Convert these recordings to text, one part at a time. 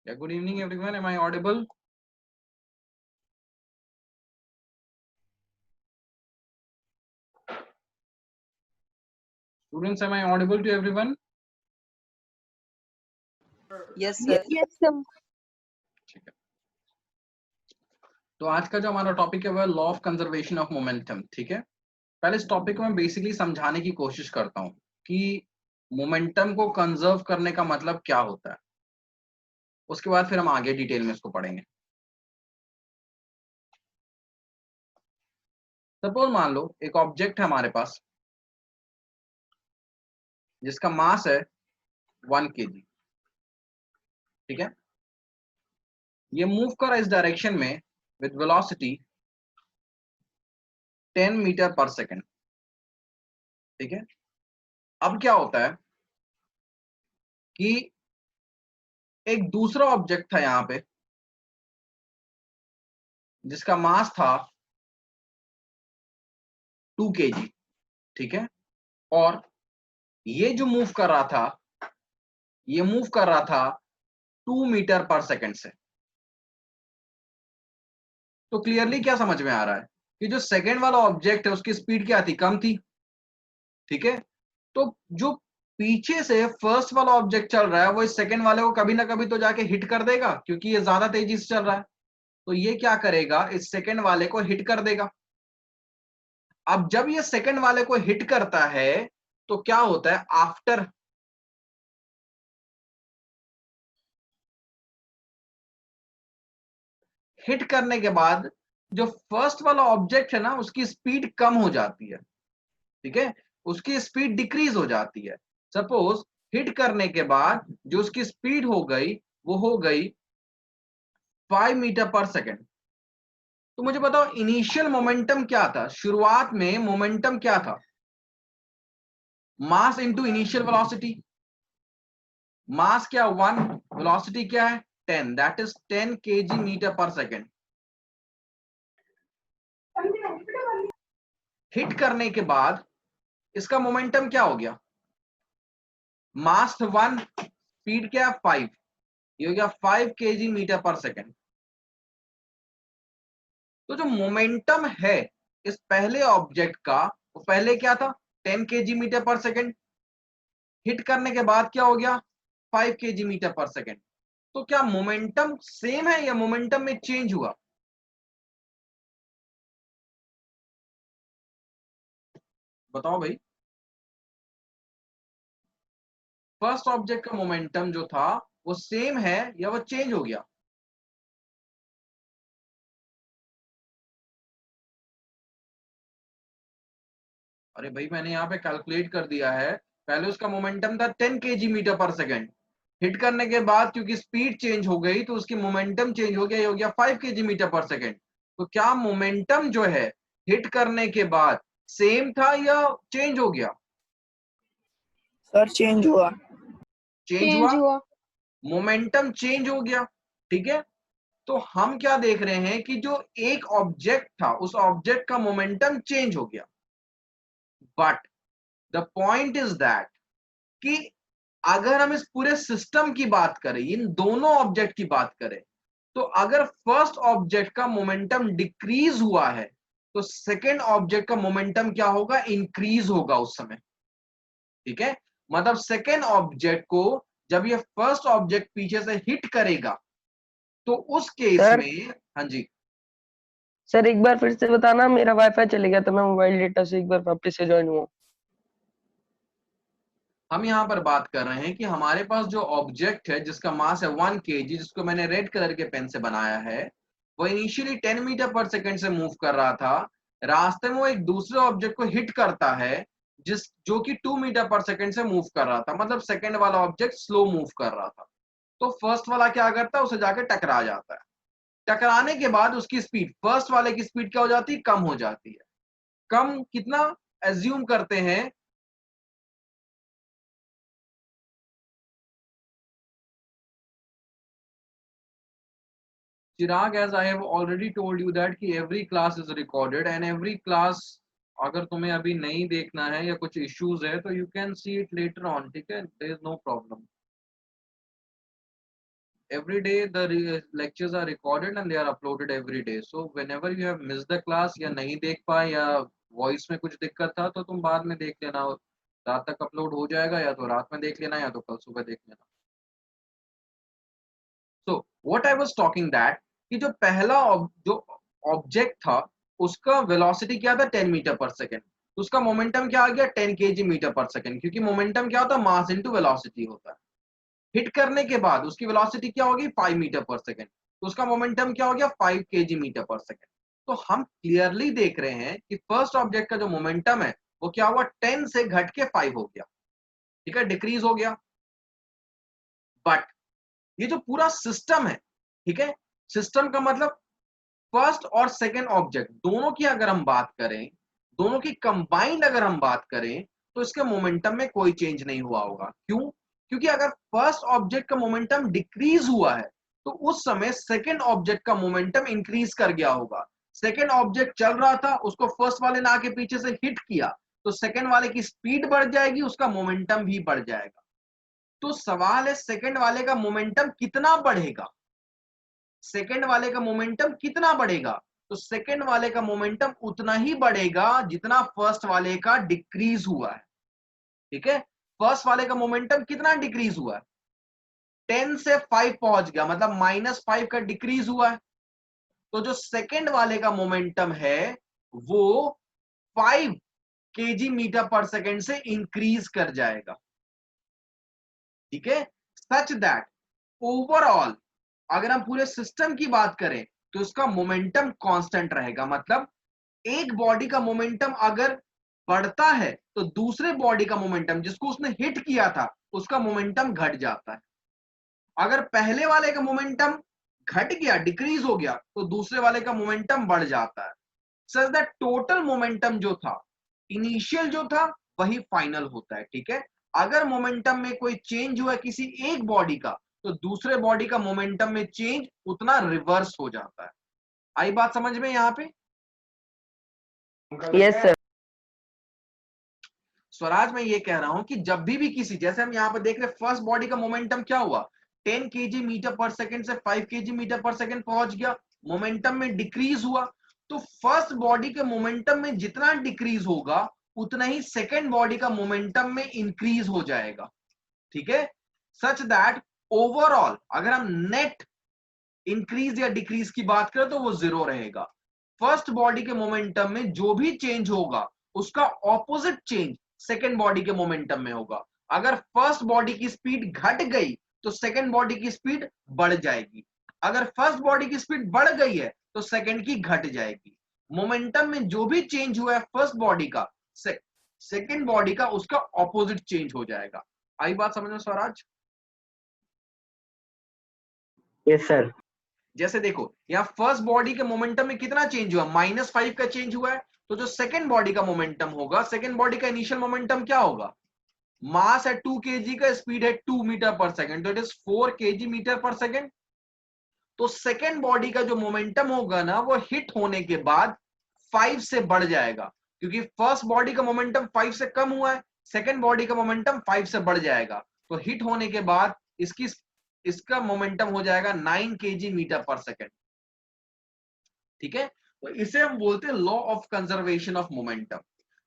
Yeah, good evening everyone. Am I audible? Students, am I audible to everyone? Yes, sir. Yes, sir. ठीक है। तो आज का जो हमारा टॉपिक है वो है law of conservation of momentum. ठीक है, पहले इस टॉपिक को मैं बेसिकली समझाने की कोशिश करता हूँ कि मोमेंटम को कंजर्व करने का मतलब क्या होता है। उसके बाद फिर हम आगे डिटेल में इसको पढ़ेंगे। सपोज मान लो एक ऑब्जेक्ट है हमारे पास जिसका मास है 1 kg। ठीक है, ये मूव कर रहा है इस डायरेक्शन में विद वेलोसिटी 10 मीटर पर सेकेंड। ठीक है, अब क्या होता है कि एक दूसरा ऑब्जेक्ट था यहाँ पे जिसका मास था 2 kg। ठीक है, और ये जो मूव कर रहा था ये मूव कर रहा था 2 मीटर पर सेकंड से। तो क्लियरली क्या समझ में आ रहा है कि जो सेकंड वाला ऑब्जेक्ट है उसकी स्पीड क्या थी, कम थी। ठीक है, तो जो पीछे से फर्स्ट वाला ऑब्जेक्ट चल रहा है वो इस सेकंड वाले को कभी ना कभी तो जाके हिट कर देगा, क्योंकि ये ज्यादा तेजी से चल रहा है। तो ये क्या करेगा, इस सेकंड वाले को हिट कर देगा। अब जब ये सेकंड वाले को हिट करता है तो क्या होता है, आफ्टर हिट करने के बाद जो फर्स्ट वाला ऑब्जेक्ट है ना उसकी स्पीड कम हो जाती है। ठीक है, उसकी स्पीड डिक्रीज हो जाती है। सपोज हिट करने के बाद जो उसकी स्पीड हो गई वो हो गई 5 मीटर पर सेकेंड। तो मुझे बताओ इनिशियल मोमेंटम क्या था, शुरुआत में मोमेंटम क्या था, मास इंटू इनिशियल वेलोसिटी। मास क्या 1, वेलोसिटी क्या है 10, दैट इज 10 kg मीटर पर सेकेंड। हिट करने के बाद इसका मोमेंटम क्या हो गया, मास 1, स्पीड क्या है 5, ये हो गया 5 kg मीटर पर सेकेंड। तो जो मोमेंटम है इस पहले ऑब्जेक्ट का वो पहले क्या था 10 kg मीटर पर सेकेंड, हिट करने के बाद क्या हो गया 5 kg मीटर पर सेकेंड। तो क्या मोमेंटम सेम है या मोमेंटम में चेंज हुआ, बताओ भाई। फर्स्ट ऑब्जेक्ट का मोमेंटम जो था वो सेम है या वो चेंज हो गया। अरे भाई मैंने यहाँ पे कैलकुलेट कर दिया है, पहले उसका मोमेंटम था 10 kg मीटर पर सेकेंड, हिट करने के बाद क्योंकि स्पीड चेंज हो गई तो उसकी मोमेंटम चेंज हो गया, ये हो गया 5 kg मीटर पर सेकेंड। तो क्या मोमेंटम जो है हिट करने के बाद सेम था या चेंज हो गया, सर चेंज हुआ। चेंज हुआ, चेंज हुआ। मोमेंटम चेंज हो गया। ठीक है, तो हम क्या देख रहे हैं कि जो एक ऑब्जेक्ट था उस ऑब्जेक्ट का मोमेंटम चेंज हो गया, but the point is that कि अगर हम इस पूरे सिस्टम की बात करें, इन दोनों ऑब्जेक्ट की बात करें, तो अगर फर्स्ट ऑब्जेक्ट का मोमेंटम डिक्रीज हुआ है तो सेकेंड ऑब्जेक्ट का मोमेंटम क्या होगा, इंक्रीज होगा उस समय। ठीक है, मतलब सेकेंड ऑब्जेक्ट को जब ये फर्स्ट ऑब्जेक्ट पीछे से हिट करेगा तो उस केस सर में, हाँ जी सर एक बार फिर से बताना, मेरा वाईफाई चले गया तो मैं मोबाइल डेटा से एक बार वापस से ज्वाइन हुआ। हम यहाँ पर बात कर रहे हैं कि हमारे पास जो ऑब्जेक्ट है जिसका मास है 1 kg, जिसको मैंने रेड कलर के पेन से बनाया है, वो इनिशियली 10 मीटर पर सेकेंड से मूव कर रहा था। रास्ते में वो एक दूसरे ऑब्जेक्ट को हिट करता है जिस जो कि 2 मीटर पर सेकेंड से मूव कर रहा था, मतलब सेकेंड वाला ऑब्जेक्ट स्लो मूव कर रहा था। तो फर्स्ट वाला क्या करता है, उसे जाके टकरा जाता है। टकराने के बाद उसकी स्पीड, फर्स्ट वाले की स्पीड क्या हो जाती है, कम हो जाती है। कम कितना एज्यूम करते हैं, Chirag, as I have already told you that कि every class is recorded and every class, अगर तुम्हें अभी नहीं देखना है या कुछ issues है तो you can see it later on, ठीक है, there is no problem. every day the lectures are recorded and they are uploaded every day, so whenever you have missed the class या नहीं देख पाए या वॉइस में कुछ दिक्कत था तो तुम बाद में देख लेना, रात तक अपलोड हो जाएगा, या तो रात में देख लेना या तो कल सुबह देख लेना। So what I was talking that कि जो पहला जो ऑब्जेक्ट था उसका वेलोसिटी क्या था 10 मीटर पर सेकंड, तो उसका मोमेंटम क्या आ गया 10 केजी मीटर पर सेकंड, क्योंकि मोमेंटम क्या होता है मास इनटू वेलोसिटी होता है। हिट करने के बाद उसकी वेलोसिटी क्या होगी 5 मीटर पर सेकंड, तो उसका मोमेंटम क्या हो गया 5 केजी मीटर पर सेकंड। तो हम क्लियरली देख रहे हैं कि फर्स्ट ऑब्जेक्ट का जो मोमेंटम है वो क्या हुआ 10 से घट के 5 हो गया, ठीक है, डिक्रीज हो गया। बट ये जो पूरा सिस्टम है, ठीक है, सिस्टम का मतलब फर्स्ट और सेकंड ऑब्जेक्ट दोनों की अगर हम बात करें, दोनों की कंबाइंड अगर हम बात करें, तो इसके मोमेंटम में कोई चेंज नहीं हुआ होगा। क्यों? क्योंकि अगर फर्स्ट ऑब्जेक्ट का मोमेंटम डिक्रीज हुआ है तो उस समय सेकंड ऑब्जेक्ट का मोमेंटम इंक्रीज कर गया होगा। सेकंड ऑब्जेक्ट चल रहा था, उसको फर्स्ट वाले ने आके पीछे से हिट किया, तो सेकंड वाले की स्पीड बढ़ जाएगी, उसका मोमेंटम भी बढ़ जाएगा। तो सवाल है सेकंड वाले का मोमेंटम कितना बढ़ेगा, सेकंड वाले का मोमेंटम कितना बढ़ेगा? तो सेकंड वाले का मोमेंटम उतना ही बढ़ेगा जितना फर्स्ट वाले का डिक्रीज हुआ है, ठीक है। फर्स्ट वाले का मोमेंटम कितना डिक्रीज हुआ है 10 से 5 पहुंच गया, मतलब -5 का डिक्रीज हुआ है। तो जो सेकंड वाले का मोमेंटम है वो 5 केजी मीटर पर सेकंड से इंक्रीज कर जाएगा, ठीक है। सच दैट ओवरऑल अगर हम पूरे सिस्टम की बात करें तो उसका मोमेंटम कांस्टेंट रहेगा। मतलब एक बॉडी का मोमेंटम अगर बढ़ता है तो दूसरे बॉडी का मोमेंटम जिसको उसने हिट किया था उसका मोमेंटम घट जाता है। अगर पहले वाले का मोमेंटम घट गया, डिक्रीज हो गया, तो दूसरे वाले का मोमेंटम बढ़ जाता है। सच दैट टोटल मोमेंटम जो था इनिशियल जो था वही फाइनल होता है, ठीक है। अगर मोमेंटम में कोई चेंज हुआ किसी एक बॉडी का तो दूसरे बॉडी का मोमेंटम में चेंज उतना रिवर्स हो जाता है। आई बात समझ में यहाँ पे? Yes sir. स्वराज मैं ये कह रहा हूं कि जब भी किसी, जैसे हम यहाँ पे देख रहे फर्स्ट बॉडी का मोमेंटम क्या हुआ 10 केजी मीटर पर सेकंड से 5 केजी मीटर पर सेकंड पहुंच गया, मोमेंटम में डिक्रीज हुआ। तो फर्स्ट बॉडी के मोमेंटम में जितना डिक्रीज होगा उतना ही सेकंड बॉडी का मोमेंटम में इंक्रीज हो जाएगा, ठीक है। सच दैट ओवरऑल अगर हम नेट इंक्रीज या डिक्रीज की बात करें तो वो जीरो रहेगा। फर्स्ट बॉडी के मोमेंटम में जो भी चेंज होगा उसका ऑपोजिट चेंज सेकेंड बॉडी के मोमेंटम में होगा। अगर फर्स्ट बॉडी की स्पीड घट गई तो सेकेंड बॉडी की स्पीड बढ़ जाएगी, अगर फर्स्ट बॉडी की स्पीड बढ़ गई है तो सेकेंड की घट जाएगी। मोमेंटम में जो भी चेंज हुआ है फर्स्ट बॉडी का सेकेंड बॉडी का उसका ऑपोजिट चेंज हो जाएगा। आई बात समझ में स्वराज? Yes sir. जैसे देखो यहाँ फर्स्ट बॉडी के मोमेंटम में कितना चेंज हुआ -5 का चेंज हुआ है, तो जो सेकंड बॉडी का मोमेंटम होगा, सेकंड बॉडी का इनिशियल मोमेंटम क्या होगा, मास है 2 केजी का, स्पीड है 2 मीटर पर सेकंड, तो इट इज 4 केजी मीटर पर सेकंड। तो सेकंड बॉडी का जो मोमेंटम होगा ना वो हिट होने के बाद 5 से बढ़ जाएगा, क्योंकि फर्स्ट बॉडी का मोमेंटम 5 से कम हुआ है, सेकंड बॉडी का मोमेंटम 5 से बढ़ जाएगा। तो हिट होने के बाद इसका मोमेंटम हो जाएगा 9 केजी मीटर पर सेकंड, ठीक है। तो इसे हम बोलते हैं law of conservation of momentum,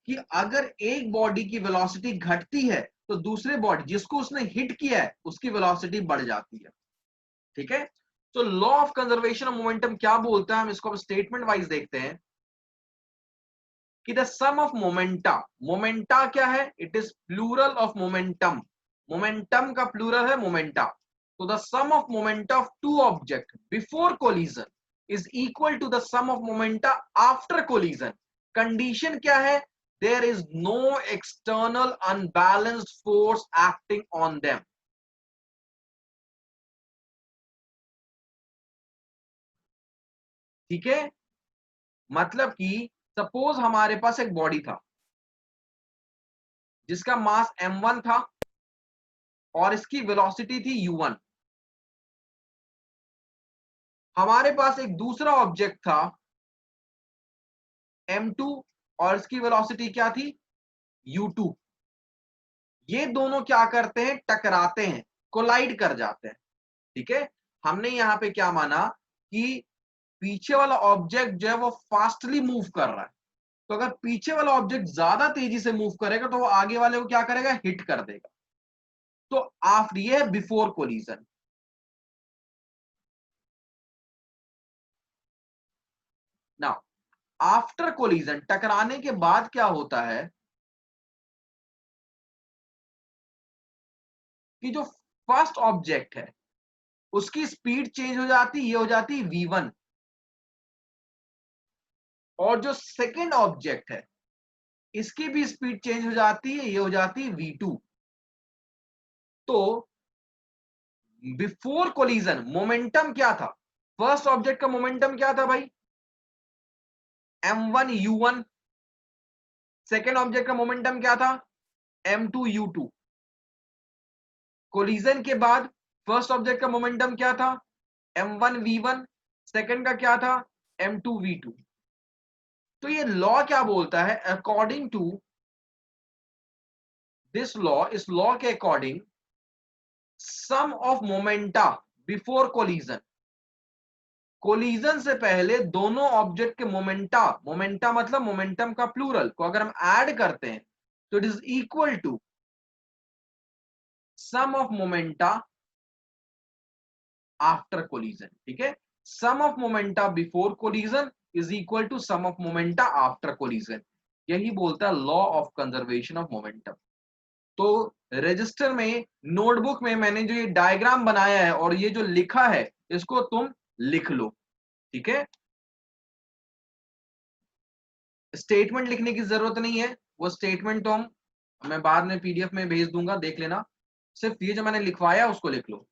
कि अगर एक बॉडी की वेलोसिटी घटती है तो दूसरे बॉडी जिसको उसने हिट किया है उसकी वेलोसिटी बढ़ जाती है, ठीक है। तो law of conservation of momentum क्या बोलता है, हम इसको स्टेटमेंट वाइज देखते हैं कि the sum of momenta, momenta क्या है, it is plural of momentum, momentum का प्लूरल है मोमेंटा। तो the sum of momenta of two object before collision is equal to the sum of momenta after collision। Condition क्या है, there is no external unbalanced force acting on them। ठीक है, मतलब कि suppose हमारे पास एक बॉडी था जिसका मास m1 था और इसकी वेलोसिटी थी u1। हमारे पास एक दूसरा ऑब्जेक्ट था m2 और इसकी वेलोसिटी क्या थी u2। ये दोनों क्या करते हैं, टकराते हैं, कोलाइड कर जाते हैं, ठीक है। हमने यहाँ पे क्या माना कि पीछे वाला ऑब्जेक्ट जो है वो फास्टली मूव कर रहा है, तो अगर पीछे वाला ऑब्जेक्ट ज्यादा तेजी से मूव करेगा तो वो आगे वाले को क्या करेगा, हिट कर देगा। तो आफ्टर, ये है before collision. Now after collision, टकराने के बाद क्या होता है कि जो फर्स्ट ऑब्जेक्ट है उसकी स्पीड चेंज हो जाती, ये हो जाती v1, और जो सेकंड ऑब्जेक्ट है इसकी भी स्पीड चेंज हो जाती है, ये हो जाती है v2। तो बिफोर कोलिजन मोमेंटम क्या था, फर्स्ट ऑब्जेक्ट का मोमेंटम क्या था भाई, m1u1। सेकंड ऑब्जेक्ट का मोमेंटम क्या था, m2u2। कोलिजन के बाद फर्स्ट ऑब्जेक्ट का मोमेंटम क्या था, m1v1। सेकंड का क्या था, m2v2। तो ये लॉ क्या बोलता है, अकॉर्डिंग टू दिस लॉ, इस लॉ के according sum of momenta before collision, collision से पहले दोनों ऑब्जेक्ट के मोमेंटा, मोमेंटा मतलब मोमेंटम का प्लूरल को अगर हम ऐड करते हैं तो it is equal to sum of momenta after collision. ठीक है, sum of momenta before collision is equal to sum of momenta after collision. यही बोलता है law of conservation of momentum. तो रजिस्टर में, नोटबुक में मैंने जो ये डायग्राम बनाया है और ये जो लिखा है इसको तुम लिख लो। ठीक है, स्टेटमेंट लिखने की जरूरत नहीं है, वो स्टेटमेंट तो मैं बाद में पीडीएफ में भेज दूंगा, देख लेना। सिर्फ ये जो मैंने लिखवाया उसको लिख लो।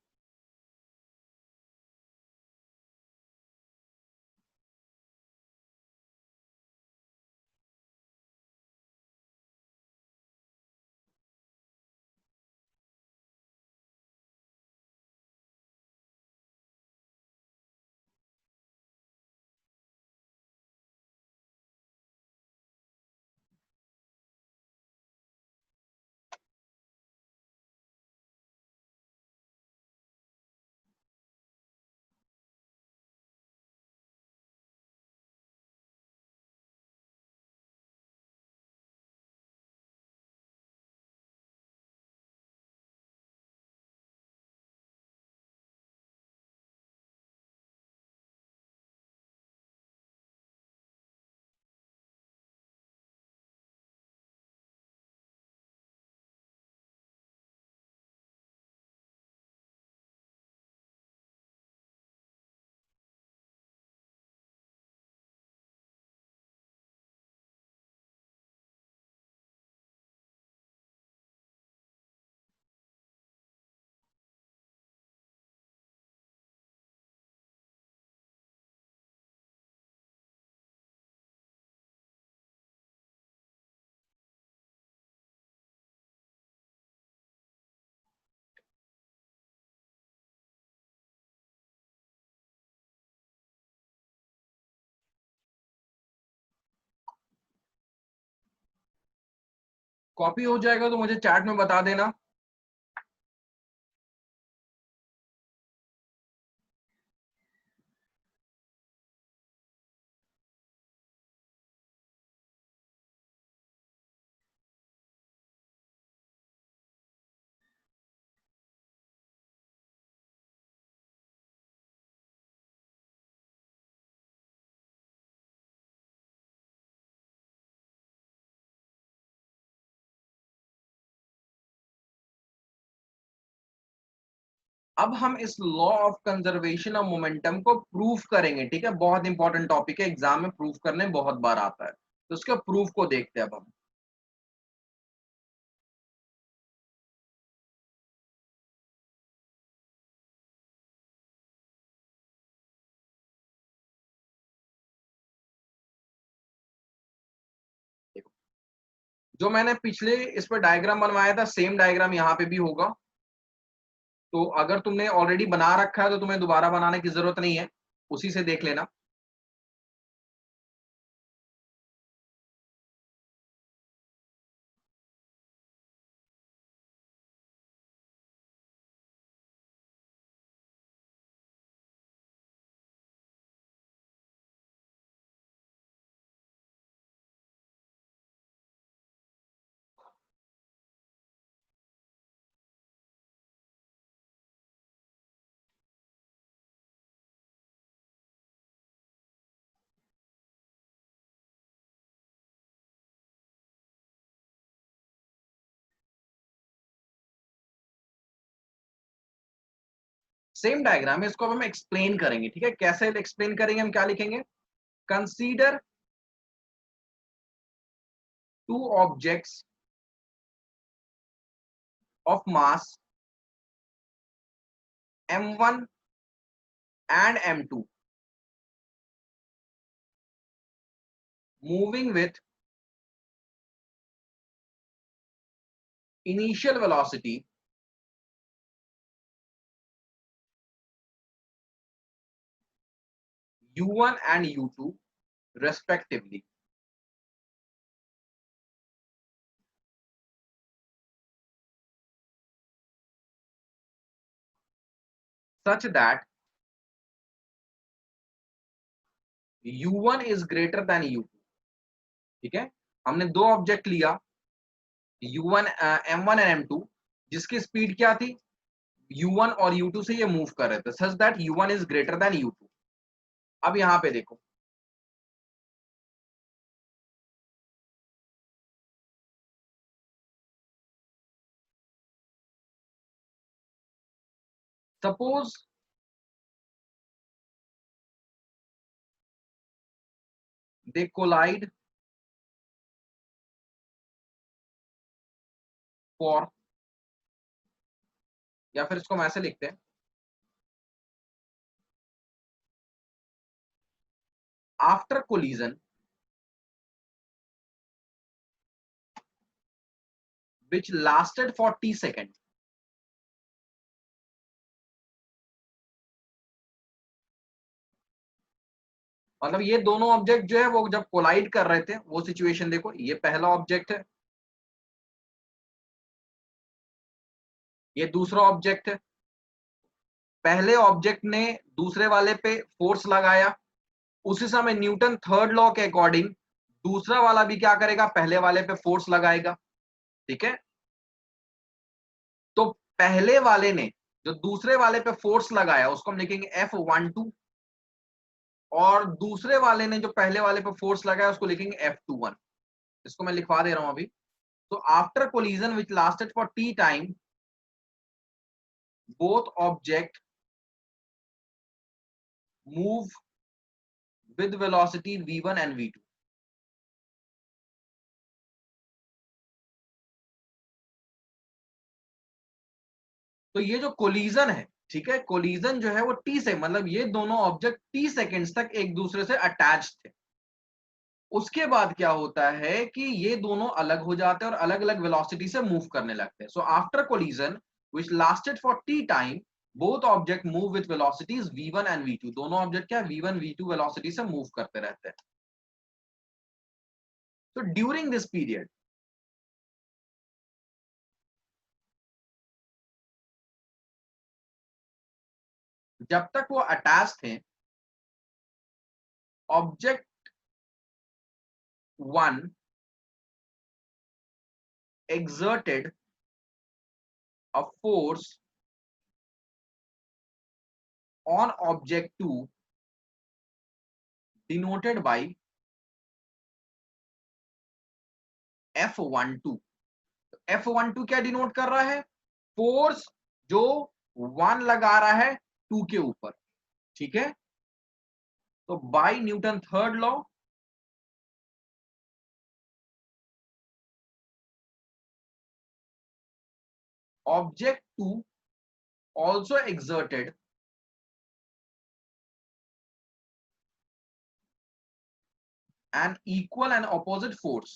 कॉपी हो जाएगा तो मुझे चैट में बता देना। अब हम इस law of conservation of momentum को प्रूफ करेंगे। ठीक है, बहुत इंपॉर्टेंट टॉपिक है, एग्जाम में प्रूफ करने बहुत बार आता है, तो उसके प्रूफ को देखते हैं अब हम। देखो, जो मैंने पिछले इस पर डायग्राम बनवाया था सेम डायग्राम यहाँ पे भी होगा। तो अगर तुमने ऑलरेडी बना रखा है तो तुम्हें दोबारा बनाने की जरूरत नहीं है, उसी से देख लेना। सेम डायग्राम है, इसको अब हम एक्सप्लेन करेंगे, ठीक है। कैसे एक्सप्लेन करेंगे, हम क्या लिखेंगे, consider two objects of mass m1 and m2 moving with initial velocity u1 and u2 respectively, such that u1 is greater than u2, ठीक है। हमने दो ऑब्जेक्ट लिया u1 m1 एंड m2, जिसकी स्पीड क्या थी, u1 और u2 से ये मूव कर रहे थे, such that u1 is greater than u2। अब यहां पे देखो, सपोज they collide for, या फिर इसको हम ऐसे लिखते हैं, after collision which lasted 40 seconds, मतलब ये दोनों ऑब्जेक्ट जो है वो जब कोलाइड कर रहे थे, वो सिचुएशन देखो, ये पहला ऑब्जेक्ट है, ये दूसरा ऑब्जेक्ट है। पहले ऑब्जेक्ट ने दूसरे वाले पे फोर्स लगाया, उसी समय न्यूटन थर्ड लॉ के अकॉर्डिंग दूसरा वाला भी क्या करेगा, पहले वाले पे फोर्स लगाएगा, ठीक है। तो पहले वाले ने जो दूसरे वाले पे फोर्स लगाया उसको हम लिखेंगे F12, और दूसरे वाले ने जो पहले वाले पे फोर्स लगाया उसको लिखेंगे F21। इसको मैं लिखवा दे रहा हूं अभी। तो after collision which lasted for t time, both object move with velocity v1 and v2। तो ये जो कोलिजन है, ठीक है, कोलिजन जो है वो टी से, मतलब ये दोनों ऑब्जेक्ट टी सेकेंड्स तक एक दूसरे से अटैच थे। उसके बाद क्या होता है कि ये दोनों अलग हो जाते हैं और अलग अलग वेलोसिटी से मूव करने लगते हैं। So after collision which lasted for T time, both object move with velocities v1 and v2। दोनों ऑब्जेक्ट क्या v1 v2 वेलोसिटी से मूव करते रहते हैं। तो ड्यूरिंग दिस पीरियड, जब तक वो अटैच थे, object 1 exerted a force on object 2 denoted by F12। F12 क्या डिनोट कर रहा है, फोर्स जो 1 लगा रहा है 2 के ऊपर, ठीक है। तो by Newton third law, object 2 also exerted an equal and opposite force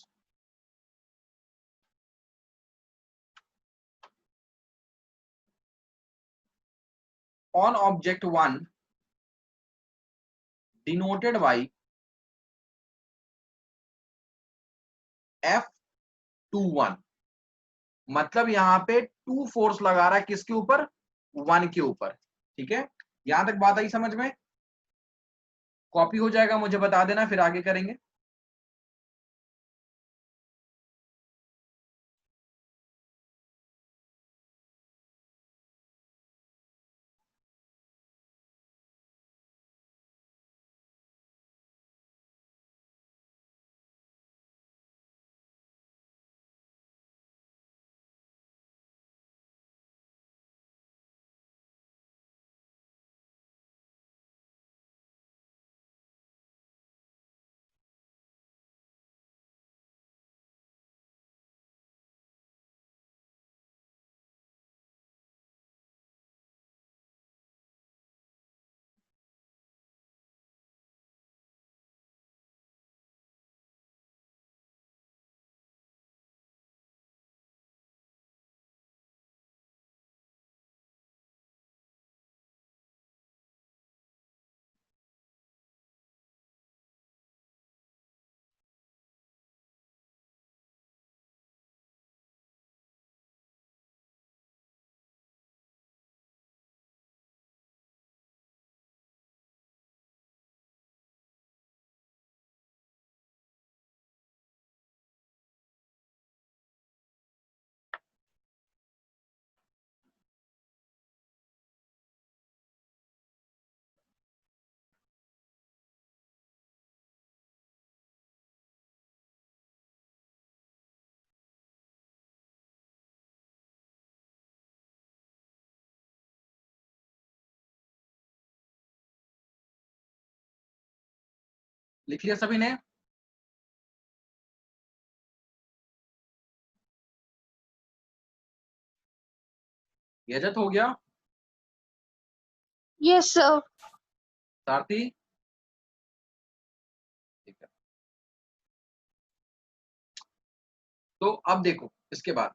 on object 1 denoted by F21। मतलब यहां पे 2 फोर्स लगा रहा है किसके ऊपर, 1 के ऊपर, ठीक है। यहां तक बात आई समझ में, कॉपी हो जाएगा, मुझे बता देना, फिर आगे करेंगे। लिख लिया सभी ने? यजत हो गया? Yes sir. सारथी? ठीक है, तो अब देखो इसके बाद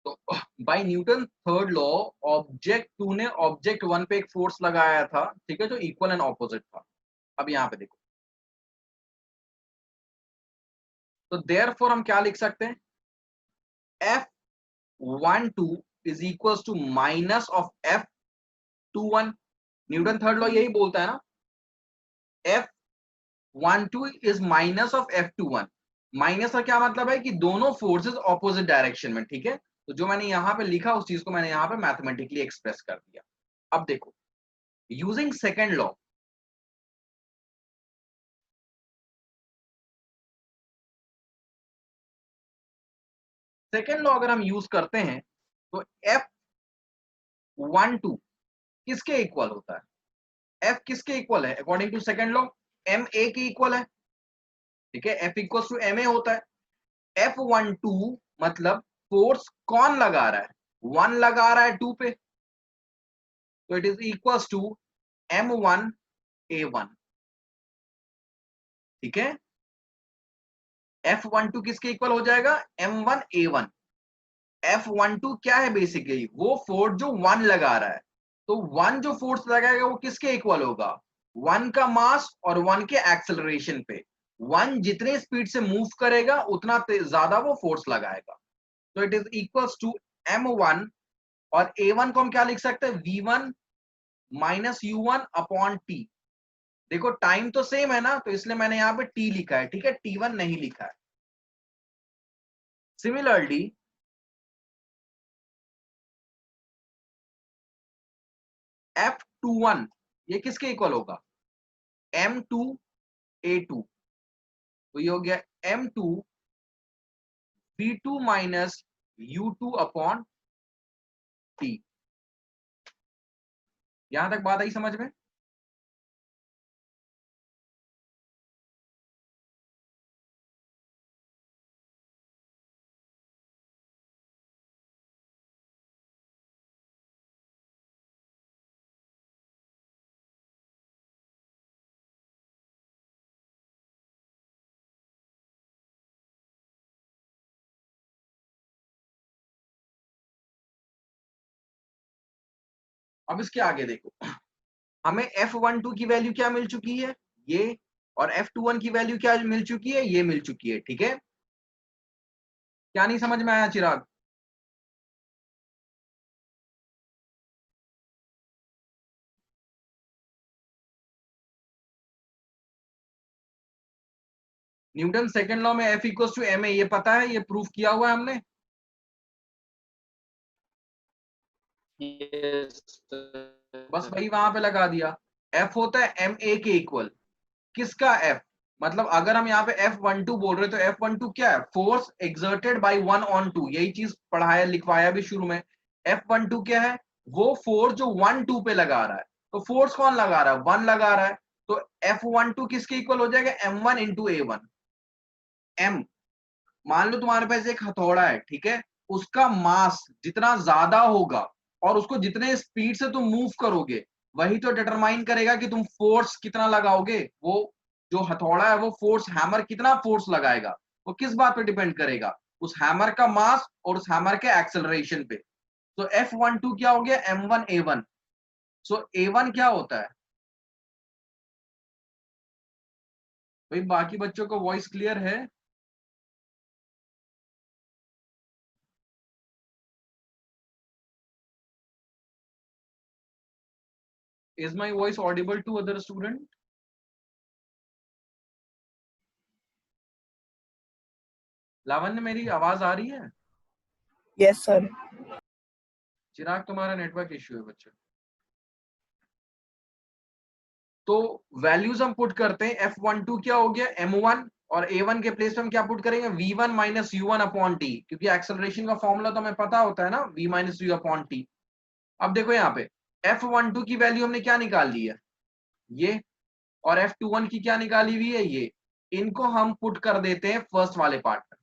तो by Newton third law object two ने ऑब्जेक्ट वन पे एक फोर्स लगाया था, ठीक है, जो इक्वल एंड ऑपोजिट था। अब यहाँ पे देखो, तो देयरफॉर हम क्या लिख सकते हैं? F12 is equal to minus of F21। Newton third law यही बोलता है ना, F12 is minus of F21। Minus का क्या मतलब है कि दोनों फोर्सेस ऑपोजिट डायरेक्शन में, ठीक है। तो जो मैंने यहां पे लिखा उस चीज को मैंने यहां पे मैथमेटिकली एक्सप्रेस कर दिया। अब देखो, using second law, second law अगर हम यूज करते हैं तो F12 किसके इक्वल होता है? F किसके इक्वल है according to second law? ma के इक्वल है, ठीक है। F इक्वल टू ma होता है। F12 मतलब फोर्स कौन लगा रहा है? 1 लगा रहा है 2 पे, तो it is equal to m1a1, ठीक है। F12 किसके इक्वल हो जाएगा? m1a1। F12 क्या है? बेसिकली वो फोर्स जो 1 लगा रहा है, तो 1 जो फोर्स लगाएगा वो किसके इक्वल होगा? 1 का मास और 1 के एक्सेलरेशन पे। 1 जितने स्पीड से मूव करेगा उतना ज्यादा वो फोर्स लगाएगा। तो it is equals to m1, और a1 को हम क्या लिख सकते हैं? v1 minus u1 upon t। देखो टाइम तो सेम है ना, तो इसलिए मैंने यहाँ पे t लिखा है, ठीक है, t1 नहीं लिखा है। सिमिलरली F21 ये किसके इक्वल होगा? m2a2। तो ये हो गया m2 v2 minus u2 upon t। यहां तक बात आई समझ में? अब इसके आगे देखो, हमें F12 की वैल्यू क्या मिल चुकी है? ये। और F21 की वैल्यू क्या मिल चुकी है? ये मिल चुकी है, ठीक है। क्या नहीं समझ में आया चिराग? न्यूटन सेकंड लॉ में F इक्वल्स टू ma, ये पता है, ये प्रूफ किया हुआ है हमने। बस वही वहां पे लगा दिया। F होता है ma के इक्वल। किसका F? मतलब अगर हम यहाँ पे F12 बोल रहे हैं तो F12 क्या है? Force exerted by 1 on 2। यही चीज पढ़ाया लिखवाया भी शुरू में। F12 क्या है? वो फोर्स जो 1 2 पे लगा रहा है। तो फोर्स कौन लगा रहा है? 1 लगा रहा है। तो F12 किसके इक्वल हो जाएगा? m1 into a1। m, मान लो तुम्हारे पास एक हथौड़ा है, ठीक है, उसका मास जितना ज्यादा होगा और उसको जितने स्पीड से तुम मूव करोगे, वही तो डिटरमाइन करेगा कि तुम फोर्स कितना लगाओगे। वो जो हथौड़ा है वो फोर्स, हैमर कितना फोर्स लगाएगा, वो किस बात पे डिपेंड करेगा? उस हैमर का मास और उस हैमर के एक्सेलरेशन पे। तो F12 क्या हो गया? m1a1। सो a1 क्या होता है भाई? बाकी बच्चों को वॉइस क्लियर है? Is my voice audible to other student? लावण्य, मेरी आवाज आ रही है? Yes sir. चिराग तुम्हारा नेटवर्क इश्यू है बच्चे। तो वैल्यूज हम पुट करते हैं, F12 क्या हो गया m1, और a1 के प्लेस में हम क्या पुट करेंगे, v1 minus u1 upon T, क्योंकि एक्सेलरेशन का फॉर्मूला तो हमें पता होता है ना, v minus u upon T. अब देखो यहाँ पे F12 की वैल्यू हमने क्या निकाल ली है, ये, और F21 की क्या निकाली हुई है, ये। इनको हम पुट कर देते हैं फर्स्ट वाले पार्ट में,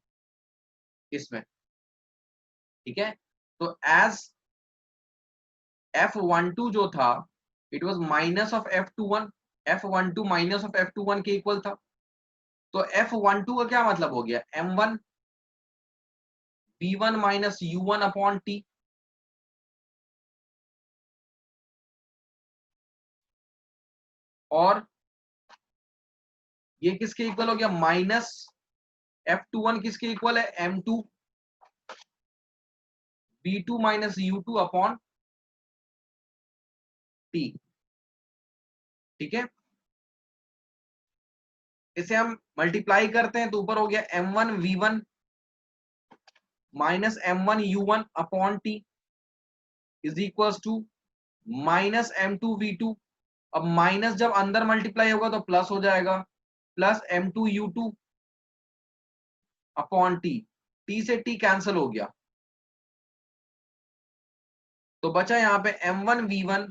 इसमें, ठीक है। तो एज F12 जो था, it was minus of F21, F12 minus of F21 के इक्वल था। तो F12 का क्या मतलब हो गया, m1 v1 minus u1 upon T, और ये किसके इक्वल हो गया, माइनस F21 किसके इक्वल है, m2 v2 minus u2 upon T, ठीक है। इसे हम मल्टीप्लाई करते हैं तो ऊपर हो गया m1 v1 minus m1 u1 upon T is equals to minus m2 v2। अब माइनस जब अंदर मल्टीप्लाई होगा तो प्लस हो जाएगा, plus m2 u2 upon T, T से टी कैंसिल हो गया, तो बचा यहां पे m1 v1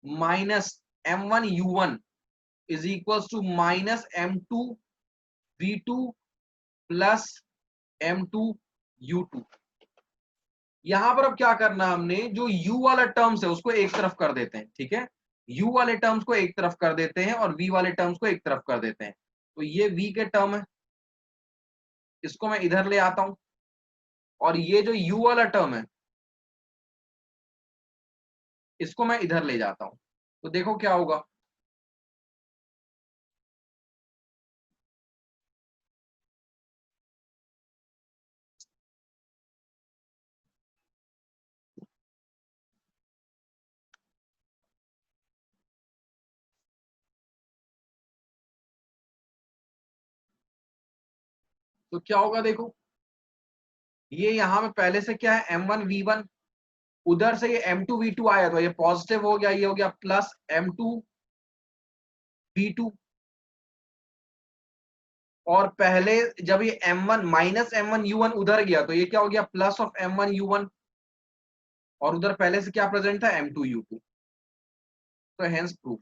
minus m1 u1 is equals to minus m2 v2 plus m2 u2। यहां पर अब क्या करना है, हमने जो u वाला टर्म्स है उसको एक तरफ कर देते हैं, ठीक है। u वाले टर्म्स को एक तरफ कर देते हैं और v वाले टर्म्स को एक तरफ कर देते हैं। तो ये v के टर्म है, इसको मैं इधर ले आता हूं, और ये जो u वाला टर्म है इसको मैं इधर ले जाता हूं। तो देखो क्या होगा, तो क्या होगा देखो, ये यहां में पहले से क्या है m1 v1, उधर से ये m2 v2 आया तो ये पॉजिटिव हो गया, ये हो गया प्लस m2 v2, और पहले जब ये m1 माइनस m1 u1 उधर गया तो ये क्या हो गया, प्लस ऑफ m1 u1, और उधर पहले से क्या प्रेजेंट था, m2 u2। तो हेंस प्रूफ।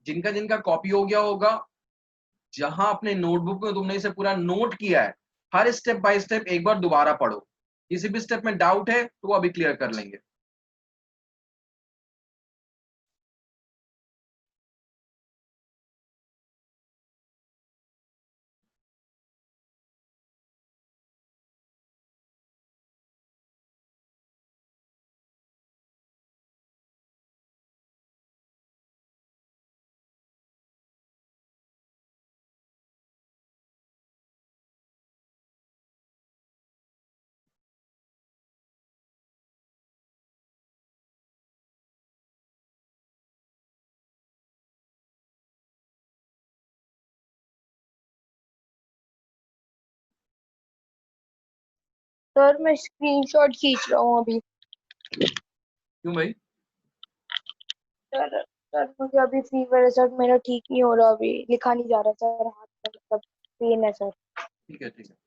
जिनका जिनका कॉपी हो गया होगा, जहां अपने नोटबुक में तुमने इसे पूरा नोट किया है, हर स्टेप बाय स्टेप एक बार दोबारा पढ़ो। किसी भी स्टेप में डाउट है तो वो अभी क्लियर कर लेंगे। सर मैं स्क्रीनशॉट खींच रहा हूँ अभी। क्यों भाई? सर सर मुझे अभी फीवर है सर, मेरा ठीक नहीं हो रहा, अभी लिखा नहीं जा रहा सर, हाथ में मतलब पेन है सर। ठीक है, ठीक है।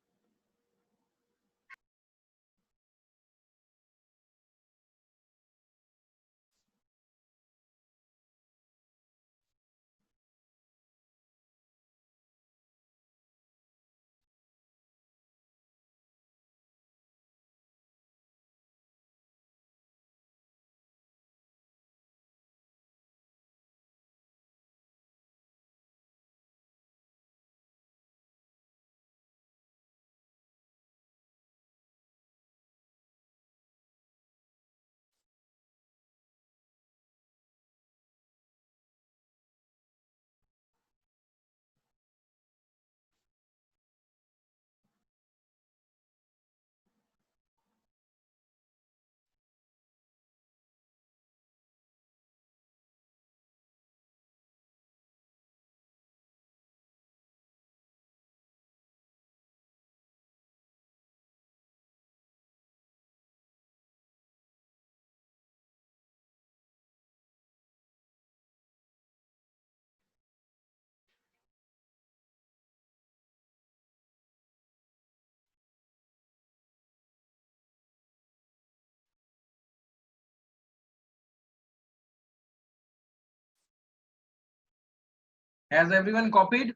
Has everyone copied?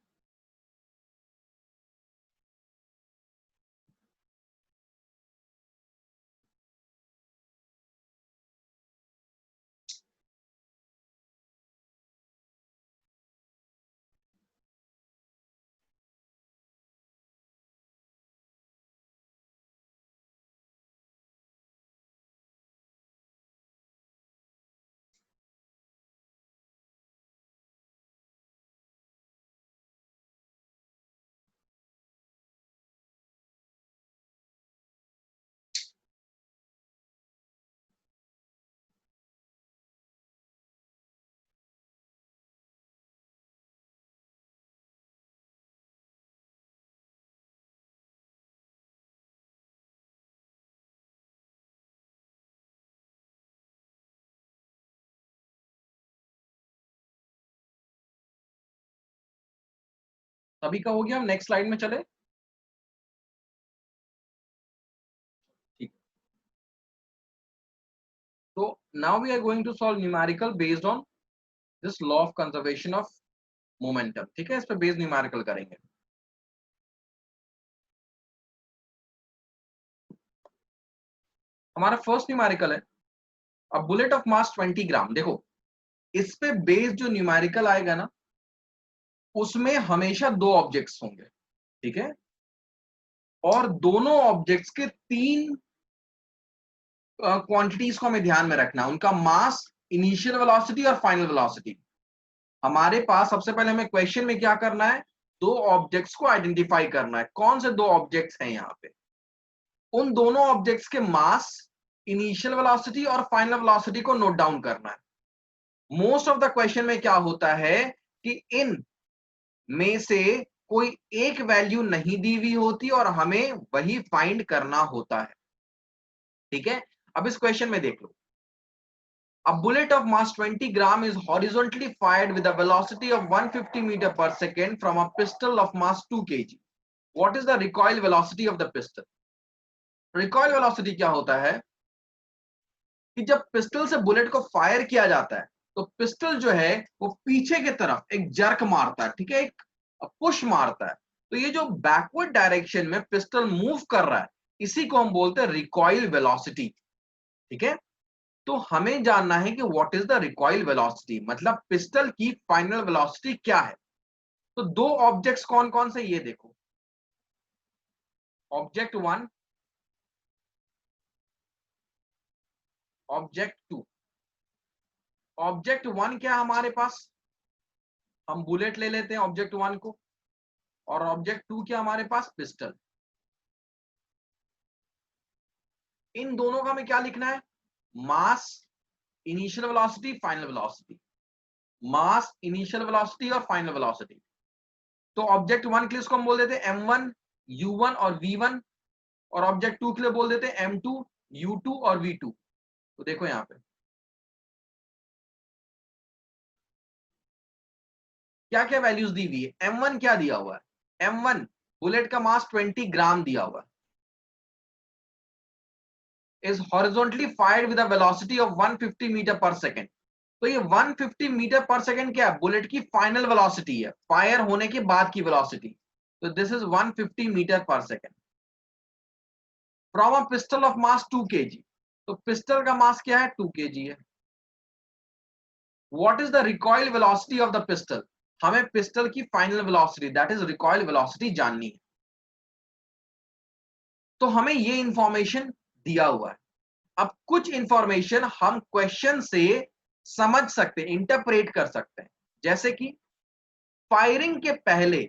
सभी का हो गया, हम नेक्स्ट स्लाइड में चले। ठीक, तो now we are going to solve numerical based on this law of conservation of momentum. ठीक है, इस पे बेस्ड न्यूमेरिकल करेंगे। हमारा फर्स्ट न्यूमेरिकल है अ बुलेट ऑफ मास 20 ग्राम। देखो, इस पे बेस्ड जो न्यूमेरिकल आएगा ना, उसमें हमेशा दो ऑब्जेक्ट्स होंगे। ठीक है, और दोनों ऑब्जेक्ट्स के तीन क्वांटिटीज को हमें ध्यान में रखना है, उनका मास, इनिशियल वेलोसिटी और फाइनल वेलोसिटी। हमारे पास सबसे पहले हमें क्वेश्चन में क्या करना है, दो ऑब्जेक्ट्स को आइडेंटिफाई करना है। कौन से दो ऑब्जेक्ट्स हैं यहाँ पे? उन दोनों ऑब्जेक्ट्स के मास, इनिशियल वेलोसिटी और फाइनल वेलोसिटी को नोट डाउन करना है। मोस्ट ऑफ द क्वेश्चन में क्या होता है कि इन में से कोई एक वैल्यू नहीं दी हुई होती और हमें वही फाइंड करना होता है। ठीक है, अब इस क्वेश्चन में देख लो, a bullet of mass 20 gram is horizontally fired with a velocity of 150 meter per second from a pistol of mass 2 kg. What is the recoil velocity of the pistol? Recoil velocity क्या होता है कि जब pistol से bullet को fire किया जाता है तो पिस्टल जो है वो पीछे की तरफ एक जर्क मारता है। ठीक है, एक पुश मारता है। तो ये जो बैकवर्ड डायरेक्शन में पिस्टल मूव कर रहा है, इसी को हम बोलते हैं रिकॉइल वेलोसिटी। ठीक है, तो हमें जानना है कि what is the recoil velocity, मतलब पिस्टल की फाइनल वेलोसिटी क्या है। तो दो ऑब्जेक्ट्स कौन कौन से, ये देखो, ऑब्जेक्ट 1, ऑब्जेक्ट 2। ऑब्जेक्ट 1 क्या हमारे पास, हम बुलेट ले लेते हैं ऑब्जेक्ट 1 को, और ऑब्जेक्ट 2 क्या हमारे पास, पिस्टल। इन दोनों का हमें क्या लिखना है, मास, इनिशियल वेलोसिटी, फाइनल वेलोसिटी। मास, इनिशियल वेलोसिटी और फाइनल वेलोसिटी। तो ऑब्जेक्ट 1 के लिए इसको हम बोल देते हैं m1, u1 और v1, और ऑब्जेक्ट 2 के लिए बोल देते हैं m2, u2 और v2। तो देखो यहां पे क्या क्या वैल्यूज दी हुई है। m1 क्या दिया हुआ है, m1 बुलेट का मास 20 ग्राम दिया हुआ है, is horizontally fired with a velocity of 150 metre पर सेकेंड। तो ये 150 मीटर पर सेकेंड क्या है, बुलेट की फाइनल वेलोसिटी है, फायर होने के बाद की वेलोसिटी। तो दिस इज 150 मीटर पर second from a pistol of mass 2 kg। तो पिस्टल का मास क्या है, 2 kg है। What is the recoil velocity of the pistol, हमें पिस्टल की final velocity that is recoil velocity जाननी है। तो हमें ये इंफॉर्मेशन दिया हुआ है। अब कुछ इंफॉर्मेशन हम क्वेश्चन से समझ सकते हैं, इंटरप्रेट कर सकते हैं। जैसे कि फायरिंग के पहले